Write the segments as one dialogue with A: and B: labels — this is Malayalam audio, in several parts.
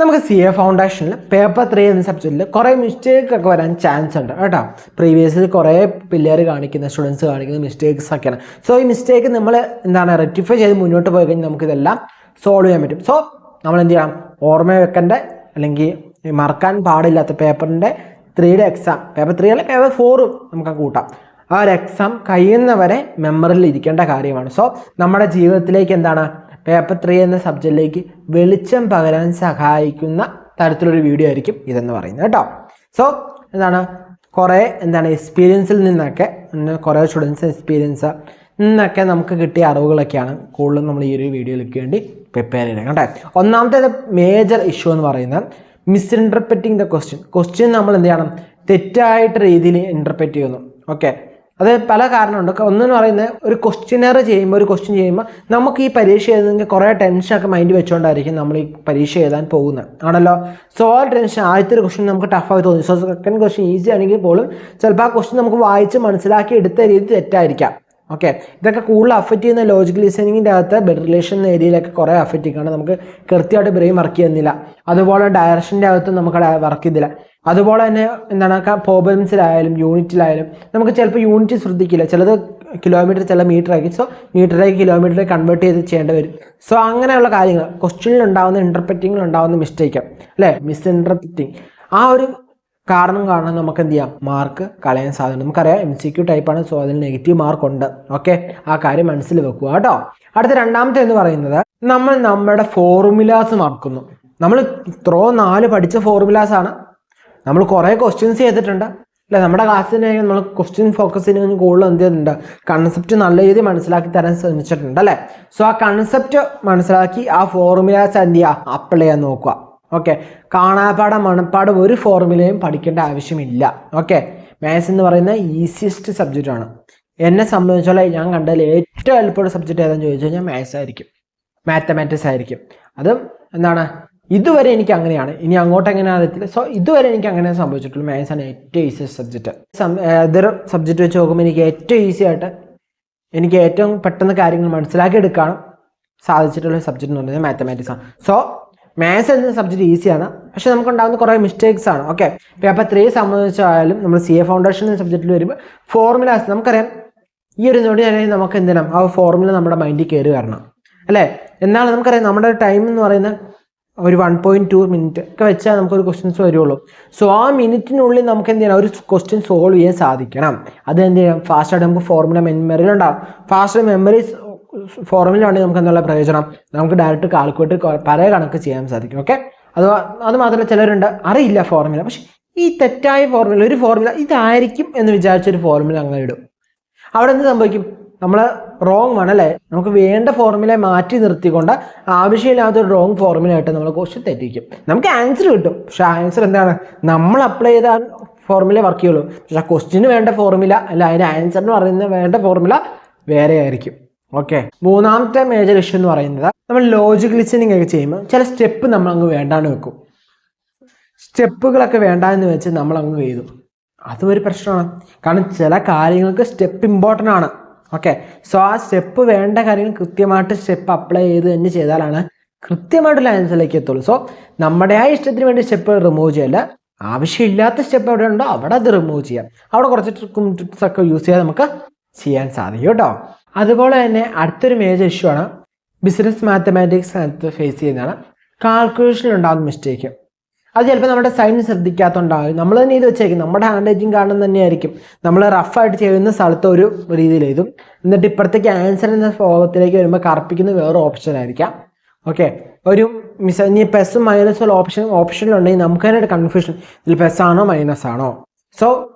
A: നമുക്ക് സി എ ഫൗണ്ടേഷനിൽ പേപ്പർ 3 എന്ന സബ്ജക്റ്റിൽ കുറേ മിസ്റ്റേക്ക് ഒക്കെ വരാൻ ചാൻസ് ഉണ്ട് കേട്ടോ. പ്രീവിയസിൽ കുറേ പിള്ളേർ കാണിക്കുന്ന സ്റ്റുഡൻസ് കാണിക്കുന്ന മിസ്റ്റേക്സ് ഒക്കെയാണ്. സോ ഈ മിസ്റ്റേക്ക് നമ്മൾ റെക്ടിഫൈ ചെയ്ത് മുന്നോട്ട് പോയി കഴിഞ്ഞാൽ നമുക്കിതെല്ലാം സോൾവ് ചെയ്യാൻ പറ്റും. സോ നമ്മൾ എന്ത് ചെയ്യണം, ഓർമ്മ വെക്കേണ്ട അല്ലെങ്കിൽ മറക്കാൻ പാടില്ലാത്ത പേപ്പറിൻ്റെ 3യുടെ എക്സാം, പേപ്പർ 3 അല്ല പേപ്പർ 4 നമുക്ക് കൂട്ടാം. ആ ഒരു എക്സാം കഴിയുന്നവരെ മെമ്മറിയിൽ ഇരിക്കേണ്ട കാര്യമാണ്. സോ നമ്മുടെ ജീവിതത്തിലേക്ക് പേപ്പർ 3 എന്ന സബ്ജക്റ്റിലേക്ക് വെളിച്ചം പകരാൻ സഹായിക്കുന്ന തരത്തിലൊരു വീഡിയോ ആയിരിക്കും ഇതെന്ന് പറയുന്നത് കേട്ടോ. സോ കുറേ എക്സ്പീരിയൻസിൽ നിന്നൊക്കെ കുറേ സ്റ്റുഡൻസ് എക്സ്പീരിയൻസ് നിന്നൊക്കെ നമുക്ക് കിട്ടിയ അറിവുകളൊക്കെയാണ് കൂടുതലും നമ്മൾ ഈ ഒരു വീഡിയോയിലേക്ക് വേണ്ടി പ്രിപ്പയർ ചെയ്യണം കേട്ടോ. ഒന്നാമത്തെ മേജർ ഇഷ്യൂ എന്ന് പറയുന്നത് മിസ്ഇൻറ്റർപ്രറ്റിംഗ് ദ ക്വസ്റ്റ്യൻ നമ്മൾ എന്ത് ചെയ്യണം, തെറ്റായിട്ട് രീതിയിൽ ഇൻ്റർപ്രറ്റ് ചെയ്യുന്നു. ഓക്കെ, അത് പല കാരണമുണ്ട്. ഒന്നെന്ന് പറയുന്നത് ഒരു ക്വസ്റ്റ്യനർ ചെയ്യുമ്പോൾ, ഒരു ക്വസ്റ്റ്യൻ ചെയ്യുമ്പോൾ നമുക്ക് ഈ പരീക്ഷ എഴുതുന്നെങ്കിൽ കുറേ ടെൻഷനൊക്കെ മൈൻഡ് വെച്ചുകൊണ്ടായിരിക്കും നമ്മൾ ഈ പരീക്ഷ എഴുതാൻ പോകുന്നത് ആണല്ലോ. സോ ആ ടെൻഷൻ, ആദ്യത്തെ ഒരു ക്വസ്റ്റ്യൻ നമുക്ക് ടഫായി തോന്നി. സോ സെക്കൻഡ് ക്വസ്റ്റ്യൻ ഈസി ആണെങ്കിൽ പോലും ചിലപ്പോൾ ആ ക്വസ്റ്റ്യൻ നമുക്ക് വായിച്ച് മനസ്സിലാക്കി എടുത്ത രീതി തെറ്റായിരിക്കാം. ഓക്കെ, ഇതൊക്കെ കൂടുതൽ അഫക്റ്റ് ചെയ്യുന്ന ലോജിക്കൽ ലിസണിങ്ങിൻ്റെ അകത്ത് ബ്ലഡ് റിലേഷൻ ഏരിയയിലൊക്കെ കുറേ അഫക്റ്റ് ചെയ്യുകയാണ്. നമുക്ക് കൃത്യമായിട്ട് ബ്രെയിൻ വർക്ക് ചെയ്യുന്നില്ല. അതുപോലെ ഡയറക്ഷൻ്റെ അകത്ത് നമുക്ക് വർക്ക് ചെയ്തില്ല. അതുപോലെ തന്നെ പ്രോബ്ലംസിലായാലും യൂണിറ്റിലായാലും നമുക്ക് ചിലപ്പോൾ യൂണിറ്റ് ശ്രദ്ധിക്കില്ല. ചിലത് കിലോമീറ്റർ, ചില മീറ്റർ ആയിരിക്കും. സോ മീറ്ററേക്ക് കിലോമീറ്ററെ കൺവേർട്ട് ചെയ്ത് ചെയ്യേണ്ടി വരും. സോ അങ്ങനെയുള്ള കാര്യങ്ങൾ ക്വസ്റ്റ്യനിൽ ഉണ്ടാകുന്ന ഇൻ്റർപ്രറ്റിങ്ങിൽ ഉണ്ടാകുന്ന മിസ്റ്റേക്ക് അല്ലേ, മിസ്ഇൻറ്റർപ്രറ്റിങ്. ആ ഒരു കാരണം നമുക്ക് എന്ത് ചെയ്യാം, മാർക്ക് കളയാൻ സാധ്യത. നമുക്കറിയാം MCQ ടൈപ്പാണ്. സോ അതിൽ നെഗറ്റീവ് മാർക്ക് ഉണ്ട്. ഓക്കെ, ആ കാര്യം മനസ്സിൽ വെക്കുക കേട്ടോ. അടുത്ത രണ്ടാമത്തെ എന്ന് പറയുന്നത് നമ്മൾ നമ്മുടെ ഫോർമുലാസ് മറക്കുന്നു. നമ്മൾ 4 പഠിച്ച ഫോർമുലാസാണ്. നമ്മൾ കുറേ ക്വസ്റ്റ്യൻസ് ചെയ്തിട്ടുണ്ട് അല്ലേ. നമ്മുടെ ക്ലാസ്സിന് നമ്മൾ ക്വസ്റ്റ്യൻ ഫോക്കസിന് കൂടുതൽ എന്ത് ചെയ്തിട്ടുണ്ട്, കൺസെപ്റ്റ് നല്ല രീതിയിൽ മനസ്സിലാക്കി തരാൻ ശ്രമിച്ചിട്ടുണ്ട് അല്ലേ. സോ ആ കൺസെപ്റ്റ് മനസ്സിലാക്കി ആ ഫോർമുലാസ് എന്ത് ചെയ്യുക, അപ്ലൈ ചെയ്യാൻ നോക്കുക. ഓക്കെ, കാണാപ്പാടം മണപ്പാടം ഒരു ഫോർമുലയും പഠിക്കേണ്ട ആവശ്യമില്ല. ഓക്കെ, മാത്സ് എന്ന് പറയുന്ന ഈസിയസ്റ്റ് സബ്ജക്റ്റാണ്. എന്നെ സംബന്ധിച്ചോളം ഞാൻ കണ്ടതിൽ ഏറ്റവും എളുപ്പമുള്ള സബ്ജക്റ്റ് ഏതാണെന്ന് ചോദിച്ചു കഴിഞ്ഞാൽ മാത്സ് ആയിരിക്കും, മാത്തമാറ്റിക്സ് ആയിരിക്കും. അതും ഇതുവരെ എനിക്ക് അങ്ങനെയാണ്. ഇനി അങ്ങോട്ട് എങ്ങനെയാണ് അറിയത്തില്ല. സോ ഇതുവരെ എനിക്ക് അങ്ങനെ സംഭവിച്ചിട്ടുള്ളൂ. മാത്സ് ആണ് ഏറ്റവും ഈസിയസ്റ്റ് സബ്ജക്റ്റ്. ഏതൊരു സബ്ജക്റ്റ് വെച്ച് നോക്കുമ്പോൾ എനിക്ക് ഏറ്റവും ഈസി ആയിട്ട് എനിക്ക് ഏറ്റവും പെട്ടെന്ന് കാര്യങ്ങൾ മനസ്സിലാക്കി എടുക്കാനും സാധിച്ചിട്ടുള്ള സബ്ജക്റ്റ് എന്ന് പറയുന്നത് മാത്തമാറ്റിക്സ് ആണ്. സോ മാത്സ് എന്ന സബ്ജക്റ്റ് ഈസിയാണ്, പക്ഷെ നമുക്കുണ്ടാകുന്ന കുറേ മിസ്റ്റേക്സ് ആണ്. ഓക്കെ, പേപ്പർ 3 സംബന്ധിച്ചായാലും നമ്മൾ സി എ ഫൗണ്ടേഷൻ എന്ന സബ്ജക്റ്റിൽ വരുമ്പോൾ ഫോർമുലാസ് നമുക്കറിയാം. ഈ ഒരു നോടി ആണെങ്കിൽ നമുക്ക് എന്തിനാ ആ ഫോർമുല നമ്മുടെ മൈൻഡിൽ കയറി വരണം അല്ലേ. എന്നാൽ നമുക്കറിയാം നമ്മുടെ ടൈം എന്ന് പറയുന്നത് ഒരു 1.2 മിനിറ്റ് ഒക്കെ വെച്ചാൽ നമുക്കൊരു ക്വസ്റ്റ്യൻസ് വരുള്ളൂ. സോ ആ മിനിറ്റിനുള്ളിൽ നമുക്ക് എന്ത് ചെയ്യണം, ഒരു ക്വസ്റ്റ്യൻ സോൾവ് ചെയ്യാൻ സാധിക്കണം. അത് എന്ത് ചെയ്യണം, ഫാസ്റ്റായിട്ട് നമുക്ക് ഫോർമുല മെമ്മറിയിലുണ്ടാകും. ഫാസ്റ്റ് മെമ്മറി ഫോർമുലയാണെങ്കിൽ നമുക്ക് എന്നുള്ള പ്രയോജനം, നമുക്ക് ഡയറക്റ്റ് കാൽക്കുലേറ്റ് പല കണക്ക് ചെയ്യാൻ സാധിക്കും. ഓക്കെ, അത് മാത്രമല്ല ചിലരുണ്ട് അറിയില്ല ഫോർമുല, പക്ഷെ ഈ തെറ്റായ ഫോർമുല, ഒരു ഫോർമുല ഇതായിരിക്കും എന്ന് വിചാരിച്ചൊരു ഫോർമുല അങ്ങനെ ഇടും. അവിടെ എന്ത് സംഭവിക്കും, നമ്മൾ റോങ് ആണ് അല്ലേ. നമുക്ക് വേണ്ട ഫോർമുലയെ മാറ്റി നിർത്തിക്കൊണ്ട് ആവശ്യമില്ലാത്തൊരു റോങ് ഫോർമുല ആയിട്ട് നമ്മൾ ക്വസ്റ്റ്യൻ തെറ്റിക്കും. നമുക്ക് ആൻസർ കിട്ടും, പക്ഷെ ആൻസർ നമ്മൾ അപ്ലൈ ചെയ്ത ഫോർമുല വർക്ക് ചെയ്യുള്ളൂ. പക്ഷെ ക്വസ്റ്റ്യന് വേണ്ട ഫോർമുല അല്ല, അതിന് ആൻസറിന് പറയുന്ന വേണ്ട ഫോർമുല വേറെ ആയിരിക്കും. ഓക്കെ, മൂന്നാമത്തെ മേജർ ഇഷ്യൂ എന്ന് പറയുന്നത് നമ്മൾ ലോജിക് ലിസണിങ് ഒക്കെ ചെയ്യുമ്പോൾ ചില സ്റ്റെപ്പ് നമ്മൾ അങ്ങ് വേണ്ടാന്ന് വെക്കും. സ്റ്റെപ്പുകളൊക്കെ വേണ്ട എന്ന് വെച്ച് നമ്മൾ അങ്ങ് എഴുതും. അതും ഒരു പ്രശ്നമാണ്. കാരണം ചില കാര്യങ്ങൾക്ക് സ്റ്റെപ്പ് ഇമ്പോർട്ടൻ്റ് ആണ്. ഓക്കെ, സോ ആ സ്റ്റെപ്പ് വേണ്ട കാര്യങ്ങൾ കൃത്യമായിട്ട് സ്റ്റെപ്പ് അപ്ലൈ ചെയ്ത് തന്നെ ചെയ്താലാണ് കൃത്യമായിട്ടുള്ള ആൻസറിലേക്ക് എത്തുള്ളൂ. സോ നമ്മുടെ ആ ഇഷ്ടത്തിന് വേണ്ടി സ്റ്റെപ്പ് റിമൂവ് ചെയ്യല്ല, ആവശ്യമില്ലാത്ത സ്റ്റെപ്പ് എവിടെ ഉണ്ടോ അവിടെ അത് റിമൂവ് ചെയ്യാം. അവിടെ കുറച്ച് ട്രിക്സ് ഒക്കെ യൂസ് ചെയ്യാൻ നമുക്ക് ചെയ്യാൻ സാധിക്കും കേട്ടോ. അതുപോലെ തന്നെ അടുത്തൊരു മേജർ ഇഷ്യൂ ആണ് ബിസിനസ് മാത്തമാറ്റിക്സ് അകത്ത് ഫേസ് ചെയ്യുന്നതാണ് കാൽക്കുലേഷനിൽ ഉണ്ടാകുന്ന മിസ്റ്റേക്ക്. അത് ചിലപ്പോൾ നമ്മുടെ സൈൻ ശ്രദ്ധിക്കാത്തതുണ്ടാകും. നമ്മൾ തന്നെ ഇത് വെച്ചേക്കും, നമ്മുടെ ഹാൻഡ് റൈറ്റിംഗ് കാരണം തന്നെയായിരിക്കും നമ്മൾ റഫായിട്ട് ചെയ്യുന്ന സ്ഥലത്ത് ഒരു രീതിയിൽ എഴുതും, എന്നിട്ട് ഇപ്പുറത്തേക്ക് ആൻസർ എന്ന ഭാഗത്തിലേക്ക് വരുമ്പോൾ കറപ്പിക്കുന്ന വേറെ ഓപ്ഷൻ ആയിരിക്കാം. ഓക്കെ, ഒരു ഇനി പ്ലസും മൈനസുള്ള ഓപ്ഷനിലുണ്ടെങ്കിൽ നമുക്ക് തന്നെ ഒരു കൺഫ്യൂഷൻ, ഇതിൽ പ്ലസ് ആണോ മൈനസ് ആണോ. സോ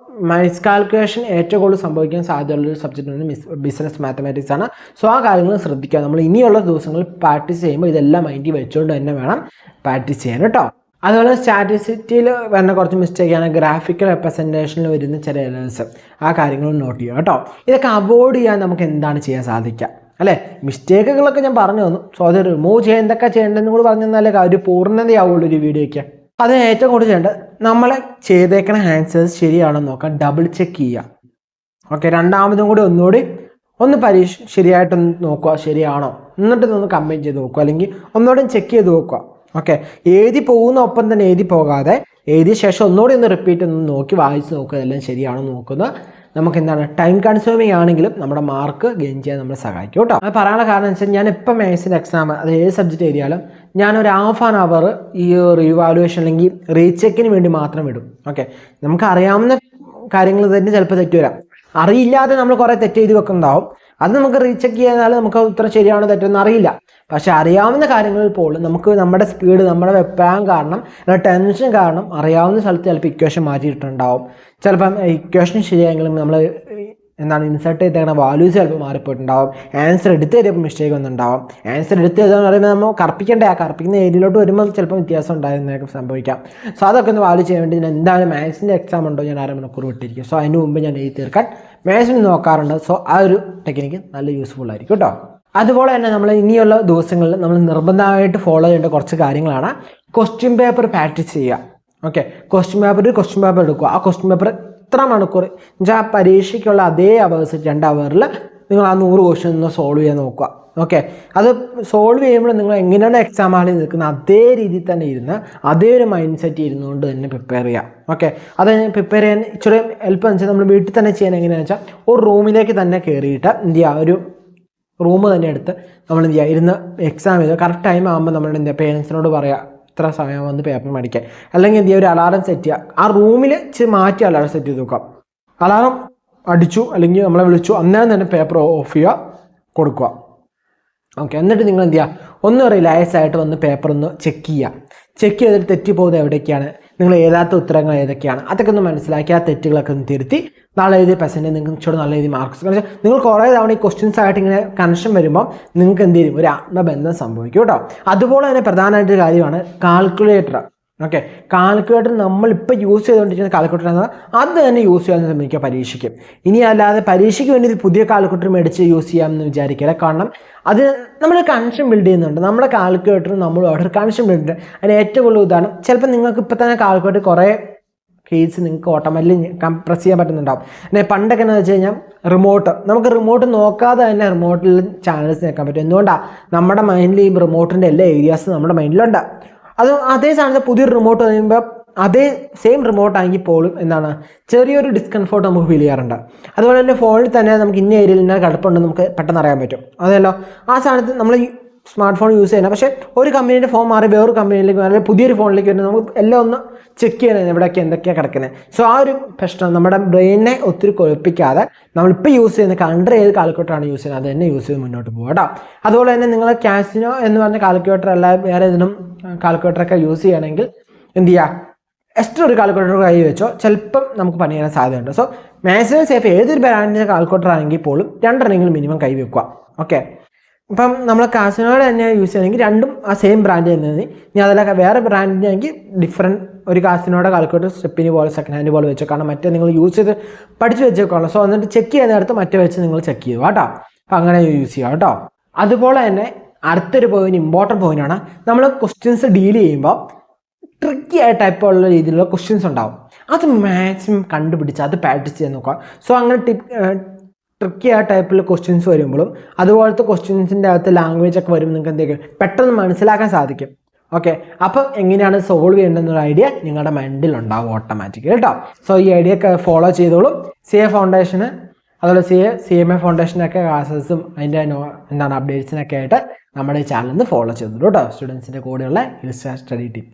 A: മിസ്കാൽക്കുലേഷൻ ഏറ്റവും കൂടുതൽ സംഭവിക്കാൻ സാധ്യതയുള്ളൊരു സബ്ജക്റ്റ് ബിസിനസ് മാത്തമാറ്റിക്സ് ആണ്. സോ ആ കാര്യങ്ങൾ ശ്രദ്ധിക്കുക. നമ്മൾ ഇനിയുള്ള ദിവസങ്ങളിൽ പ്രാക്ടീസ് ചെയ്യുമ്പോൾ ഇതെല്ലാം മൈൻഡിൽ വെച്ചുകൊണ്ട് തന്നെ വേണം പ്രാക്ടീസ് ചെയ്യാൻ കേട്ടോ. അതുപോലെ സ്റ്റാറ്റിസ്റ്റിക്സിൽ വരുന്ന കുറച്ച് മിസ്റ്റേക്കാണ് ഗ്രാഫിക്കൽ റെപ്രസെൻറ്റേഷനിൽ വരുന്ന ചില എറേഴ്സ്. ആ കാര്യങ്ങളും നോട്ട് ചെയ്യുക കേട്ടോ. ഇതൊക്കെ അവോയ്ഡ് ചെയ്യാൻ നമുക്ക് എന്താണ് ചെയ്യാൻ സാധിക്കുക അല്ലേ. മിസ്റ്റേക്കുകളൊക്കെ ഞാൻ പറഞ്ഞു തന്നു. സോ അത് റിമൂവ് ചെയ്യാൻ എന്തൊക്കെ ചെയ്യേണ്ടതെന്ന് കൂടി പറഞ്ഞു തന്നാലേ ഒരു പൂർണ്ണതയാവുള്ളൂ ഒരു വീഡിയോയ്ക്ക്. അത് ഏറ്റവും കൂടുതൽ ചെയ്യേണ്ടത് നമ്മൾ ചെയ്തേക്കണ ആൻസേഴ്സ് ശരിയാണെന്ന് നോക്കാം, ഡബിൾ ചെക്ക് ചെയ്യുക. ഓക്കെ, രണ്ടാമതും കൂടി ഒന്നുകൂടി ശരിയായിട്ടൊന്ന് നോക്കുക ശരിയാണോ, എന്നിട്ട് ഒന്ന് കമ്പൈൻ ചെയ്ത് നോക്കുക, അല്ലെങ്കിൽ ഒന്നുകൂടി ചെക്ക് ചെയ്ത് നോക്കുക. ഓക്കെ, എഴുതി പോകുന്ന ഒപ്പം തന്നെ എഴുതി പോകാതെ എഴുതിയ ശേഷം ഒന്നുകൂടി ഒന്ന് റിപ്പീറ്റ് ഒന്ന് നോക്കി വായിച്ച് നോക്കുക, എല്ലാം ശരിയാണോ നോക്കുന്നത്. നമുക്ക് എന്താണ് ടൈം കൺസ്യൂമിങ് ആണെങ്കിലും നമ്മുടെ മാർക്ക് ഗെയിൻ ചെയ്യാൻ നമ്മളെ സഹായിക്കും കേട്ടോ. അത് പറയാനുള്ള കാരണം വെച്ചാൽ ഞാൻ ഇപ്പം മാത്സിൻ്റെ എക്സാം അത് ഏത് സബ്ജക്റ്റ് എഴുതിയാലും ഞാനൊരു ഹാഫ് ആൻ അവർ ഈ റീവാലുവേഷൻ അല്ലെങ്കിൽ റീചെക്കിന് വേണ്ടി മാത്രം വിടും. ഓക്കെ, നമുക്ക് അറിയാവുന്ന കാര്യങ്ങൾ തന്നെ ചിലപ്പോൾ തെറ്റ് വരാം, അറിയില്ലാതെ നമ്മൾ കുറേ തെറ്റ് എഴുതി വെക്കുന്നുണ്ടാവും. അത് നമുക്ക് റീചെക്ക് ചെയ്താൽ നമുക്ക് ഉത്തരം ശരിയാണോ തെറ്റൊന്നും അറിയില്ല. പക്ഷെ അറിയാവുന്ന കാര്യങ്ങളിൽ പോലും നമുക്ക് നമ്മുടെ സ്പീഡ്, നമ്മുടെ വെപ്പാൻ കാരണം, ടെൻഷൻ കാരണം അറിയാവുന്ന സ്ഥലത്ത് ചിലപ്പോൾ ഇക്വേഷൻ മാറ്റിയിട്ടുണ്ടാവും. ചിലപ്പം ഇക്വേഷൻ ശരിയായെങ്കിലും നമ്മൾ എന്താണ് ഇൻസേർട്ട് ചെയ്തേക്കുന്ന വാല്യൂസ് ചിലപ്പോൾ മാറിപ്പോയിട്ടുണ്ടാവും. ആൻസർ എടുത്ത് തരുമ്പോൾ മിസ്റ്റേക്ക് വന്നിട്ടുണ്ടാവും. ആൻസർ എടുത്ത് തരുമെന്ന് പറയുമ്പോൾ നമ്മൾ കറപ്പിക്കുന്ന ഏരിയയിലോട്ട് വരുമ്പോൾ ചിലപ്പോൾ വ്യത്യാസം ഉണ്ടായിരുന്നതൊക്കെ സംഭവിക്കാം. സോ അതൊക്കെ ഒന്ന് വാല്യൂ ചെയ്യാൻ വേണ്ടി ഞാൻ എന്തായാലും മാത്സിൻ്റെ എക്സാം ഉണ്ടോ ഞാൻ 1/2 മണിക്കൂർ വിട്ടിരിക്കും. സോ അതിന് മുമ്പ് ഞാൻ എഴുതി തീർക്കാൻ മാത്സിന് നോക്കാറുണ്ട്. സോ ആ ഒരു ടെക്നിക്ക് നല്ല യൂസ്ഫുൾ ആയിരിക്കും കേട്ടോ. അതുപോലെ തന്നെ നമ്മൾ ഇനിയുള്ള ദിവസങ്ങളിൽ നമ്മൾ നിർബന്ധമായിട്ട് ഫോളോ ചെയ്യേണ്ട കുറച്ച് കാര്യങ്ങളാണ്. ക്വസ്റ്റ്യൻ പേപ്പർ പ്രാക്ടീസ് ചെയ്യുക. ഓക്കെ, ക്വസ്റ്റ്യൻ പേപ്പർ എടുക്കുക. ആ ക്വസ്റ്റ്യൻ പേപ്പർ ഇത്ര മണിക്കൂർ എന്നുവെച്ചാൽ ആ പരീക്ഷയ്ക്കുള്ള അതേ അവേഴ്സ് 2 അവറിൽ നിങ്ങൾ ആ 100 ക്വസ്റ്റ്യൻ ഒന്ന് സോൾവ് ചെയ്യാൻ നോക്കുക. ഓക്കെ, അത് സോൾവ് ചെയ്യുമ്പോൾ നിങ്ങൾ എങ്ങനെയാണ് എക്സാം ഹാളിൽ നിൽക്കുന്നത് അതേ രീതിയിൽ തന്നെ ഇരുന്ന് അതേ ഒരു മൈൻഡ് സെറ്റ് ഇരുന്നുകൊണ്ട് തന്നെ പ്രിപ്പയർ ചെയ്യാം. ഓക്കെ, അത് പ്രിപ്പയർ ചെയ്യാൻ ഇച്ചിരി എളുപ്പം വെച്ചാൽ നമ്മൾ വീട്ടിൽ തന്നെ ചെയ്യാൻ എങ്ങനെയാണെന്ന് വെച്ചാൽ ഒരു റൂമിലേക്ക് തന്നെ കയറിയിട്ട് എന്ത് ചെയ്യുക, ഒരു റൂം തന്നെ എടുത്ത് നമ്മൾ എന്ത് ചെയ്യുക, ഇരുന്ന് എക്സാം ചെയ്ത് കറക്റ്റ് ടൈം ആകുമ്പോൾ നമ്മൾ എന്ത് ചെയ്യുക, പേരൻസിനോട് പറയുക ഇത്ര സമയം വന്ന് പേപ്പർ മേടിക്കുക. അല്ലെങ്കിൽ എന്ത് ചെയ്യുക, ഒരു അലാറം സെറ്റ് ചെയ്യുക. ആ റൂമിൽ മാറ്റി അലാറം സെറ്റ് ചെയ്ത് നോക്കാം. അലാറം അടിച്ചു അല്ലെങ്കിൽ നമ്മളെ വിളിച്ചു, അന്നേരം തന്നെ പേപ്പർ ഓഫ് ചെയ്യുക, കൊടുക്കുക. ഓക്കെ, എന്നിട്ട് നിങ്ങൾ എന്ത് ചെയ്യുക, ഒന്ന് റിലാക്സ് ആയിട്ട് വന്ന് പേപ്പർ ഒന്ന് ചെക്ക് ചെയ്തിട്ട് തെറ്റിപ്പോകുന്നത് എവിടേക്കാണ്, നിങ്ങൾ എഴുതാത്ത ഉത്തരങ്ങൾ ഏതൊക്കെയാണ്, അതൊക്കെ ഒന്ന് മനസ്സിലാക്കി ആ തെറ്റുകളൊക്കെ ഒന്ന് തിരുത്തി നാളെ എഴുതിയ പെർസെൻറ്റേജ് നിങ്ങൾക്ക് ഇച്ചിരി നല്ല രീതിയിൽ മാർക്സ്. കാരണം നിങ്ങൾ കുറേ തവണ ഈ ക്വസ്റ്റ്യൻസ് ആയിട്ട് ഇങ്ങനെ കണക്ഷൻ വരുമ്പോൾ നിങ്ങൾക്ക് എന്ത് ചെയ്യും, ഒരു ആത്മബന്ധം സംഭവിക്കും കേട്ടോ. അതുപോലെ തന്നെ പ്രധാനമായിട്ടൊരു കാര്യമാണ് കാൽക്കുലേറ്റർ. ഓക്കെ, കാൽക്കുലേറ്റർ നമ്മളിപ്പോൾ യൂസ് ചെയ്തുകൊണ്ടിരിക്കുന്ന കാൽക്കുലേറ്റർ എന്നാൽ അത് തന്നെ യൂസ് ചെയ്യാൻ ശ്രമിക്കുക പരീക്ഷയ്ക്ക്. ഇനി അല്ലാതെ പരീക്ഷയ്ക്ക് വേണ്ടി പുതിയ കാൽക്കുലേറ്റർ മേടിച്ച് യൂസ് ചെയ്യാമെന്ന് വിചാരിക്കില്ല. കാരണം അത് നമ്മൾ കണക്ഷൻ ബിൽഡ് ചെയ്യുന്നുണ്ട്. നമ്മുടെ കാൽക്കുലേറ്റർ നമ്മളോട് കണക്ഷൻ ബിൽഡ് ചെയ്യുന്നുണ്ട്. അതിന് ഏറ്റവും കൂടുതൽ ഉദാഹരണം ചിലപ്പോൾ നിങ്ങൾക്ക് ഇപ്പോൾ തന്നെ കാൽക്കുലേറ്റർ കുറേ കേസ് നിങ്ങൾക്ക് ഓട്ടോമാറ്റിക്കലി പ്രസ് ചെയ്യാൻ പറ്റുന്നുണ്ടാവും. പിന്നെ പണ്ടൊക്കെ എന്ന് വെച്ച് കഴിഞ്ഞാൽ നമുക്ക് റിമോട്ട് നോക്കാതെ തന്നെ റിമോട്ടിൽ ചാനൽസ് നോക്കാൻ പറ്റും. എന്തുകൊണ്ടാണ്, നമ്മുടെ മൈൻഡിൽ ഈ റിമോട്ടിൻ്റെ എല്ലാ ഏരിയാസും നമ്മുടെ മൈൻഡിലുണ്ട്. അത് അതേ സാധനത്തിൽ പുതിയൊരു റിമോട്ട് കഴിയുമ്പോൾ അതേ സെയിം റിമോട്ട് ആണെങ്കിൽ പോലും എന്താണ് ചെറിയൊരു ഡിസ്കംഫോർട്ട് നമുക്ക് ഫീൽ ചെയ്യാറുണ്ട്. അതുപോലെ തന്നെ ഫോണിൽ തന്നെ നമുക്ക് ഇന്ന ഏരിയയിൽ ഇന്ന കടുപ്പുണ്ടെന്ന് നമുക്ക് പെട്ടെന്ന് അറിയാൻ പറ്റും. അതല്ലോ ആ സാധനത്ത് നമ്മൾ ഈ സ്മാർട്ട് ഫോൺ യൂസ് ചെയ്യണം. പക്ഷേ ഒരു കമ്പനീൻ്റെ ഫോൺ മാറി വേറൊരു കമ്പനിയിലേക്ക് അല്ലെങ്കിൽ പുതിയൊരു ഫോണിലേക്ക് വരുന്നത് നമുക്ക് എല്ലാം ഒന്ന് ചെക്ക് ചെയ്യണം എവിടെയൊക്കെ എന്തൊക്കെയാണ് കിടക്കുന്നത്. സോ ആ ഒരു പ്രശ്നം നമ്മുടെ ബ്രെയിനെ ഒത്തിരി കുഴപ്പിക്കാതെ നമ്മളിപ്പോൾ യൂസ് ചെയ്യുന്ന ഏത് കാൽക്കുലേറ്ററാണ് യൂസ് ചെയ്യുന്നത് അത് തന്നെ യൂസ് ചെയ്ത് മുന്നോട്ട് പോകുക കേട്ടോ. അതുപോലെ തന്നെ നിങ്ങൾ കാസിനോ എന്ന് പറഞ്ഞ കാൽക്കുലേറ്റർ അല്ല വേറെ ഏതിനും കാൽക്കുലേറ്ററൊക്കെ യൂസ് ചെയ്യണമെങ്കിൽ എന്ത് ചെയ്യുക, എക്സ്ട്രാ ഒരു കാൽക്കുലേറ്റർ കൈ വെച്ചോ ചിലപ്പം നമുക്ക് പണി ചെയ്യാൻ സാധ്യതയുണ്ട്. സോ മാക്സിമം സേഫ് ഏതൊരു ബ്രാൻഡിൻ്റെ കാൽക്കുലേറ്റർ ആണെങ്കിൽ പോലും 2 മിനിമം കൈ വെക്കുക. ഓക്കെ, ഇപ്പം നമ്മൾ കാസിനോയുടെ തന്നെ യൂസ് ചെയ്യണമെങ്കിൽ രണ്ടും ആ സെയിം ബ്രാൻഡ് തന്നെ. ഇനി അതിലൊക്കെ വേറെ ബ്രാൻഡിൻ്റെ ആണെങ്കിൽ ഡിഫറൻറ്റ് ഒരു കാസിനോയുടെ കാൽക്കുലേറ്റർ സ്റ്റെപ്പിന് പോലെ സെക്കൻഡ് ഹാൻഡ് പോലെ വെച്ചോ. കാരണം മറ്റേ നിങ്ങൾ യൂസ് ചെയ്ത് പഠിച്ച് വെച്ചേക്കാണ്. സോ എന്നിട്ട് ചെക്ക് ചെയ്യുന്നിടത്ത് മറ്റേ വെച്ച് നിങ്ങൾ ചെക്ക് ചെയ്യുക കേട്ടോ. അപ്പം അങ്ങനെ യൂസ് ചെയ്യുക കേട്ടോ. അതുപോലെ തന്നെ അടുത്തൊരു ഇമ്പോർട്ടൻറ്റ് പോയിൻ്റാണ്, നമ്മൾ ക്വസ്റ്റ്യൻസ് ഡീൽ ചെയ്യുമ്പോൾ ട്രിക്കി ആയ ടൈപ്പുള്ള രീതിയിലുള്ള ക്വസ്റ്റ്യൻസ് ഉണ്ടാവും. അത് മാക്സിമം കണ്ടുപിടിച്ച് അത് പ്രാക്ടീസ് ചെയ്യാൻ നോക്കുക. സോ അങ്ങനെ ട്രിക്കി ആ ടൈപ്പിലുള്ള ക്വസ്റ്റ്യൻസ് വരുമ്പോഴും അതുപോലത്തെ ക്വസ്റ്റ്യൻസിൻ്റെ അകത്ത് ലാംഗ്വേജ് ഒക്കെ വരുമ്പോൾ നിങ്ങൾക്ക് എന്തെങ്കിലും പെട്ടെന്ന് മനസ്സിലാക്കാൻ സാധിക്കും. ഓക്കെ, അപ്പം എങ്ങനെയാണ് സോൾവ് ചെയ്യേണ്ടതെന്നൊരു ഐഡിയ നിങ്ങളുടെ മൈൻഡിൽ ഉണ്ടാവും ഓട്ടോമാറ്റിക്കലി കേട്ടോ. സോ ഈ ഐഡിയ ഒക്കെ ഫോളോ ചെയ്തോളും. CA ഫൗണ്ടേഷന് അതുപോലെ CMA ഫൗണ്ടേഷനൊക്കെ ക്ലാസ്സസും അതിൻ്റെ അപ്ഡേറ്റ്സിനൊക്കെ ആയിട്ട് നമ്മുടെ ഈ ചാനലിൽ നിന്ന് ഫോളോ ചെയ്തോളൂ കേട്ടോ. സ്റ്റുഡൻസിൻ്റെ കൂടെയുള്ള സ്റ്റഡി ടിപ്പ്.